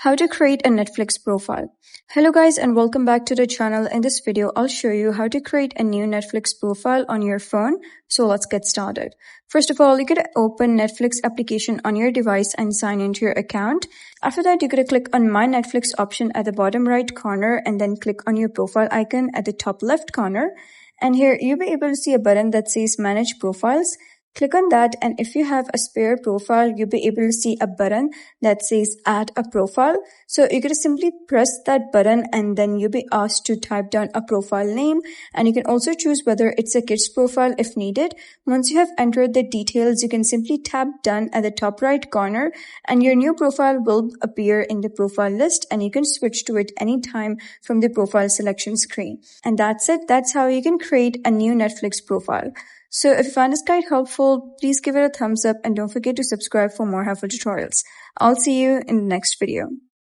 How to create a Netflix profile. Hello guys and welcome back to the channel. In this video, I'll show you how to create a new Netflix profile on your phone. So let's get started. First of all, you gotta open Netflix application on your device and sign into your account. After that, you gotta click on My Netflix option at the bottom right corner and then click on your profile icon at the top left corner. And here you'll be able to see a button that says Manage Profiles. Click on that, and if you have a spare profile, you'll be able to see a button that says Add a Profile. So you're going to simply press that button and then you'll be asked to type down a profile name, and you can also choose whether it's a kid's profile if needed. Once you have entered the details, you can simply tap Done at the top right corner and your new profile will appear in the profile list, and you can switch to it anytime from the profile selection screen. And that's it. That's how you can create a new Netflix profile. So if you find this guide helpful, please give it a thumbs up and don't forget to subscribe for more helpful tutorials. I'll see you in the next video.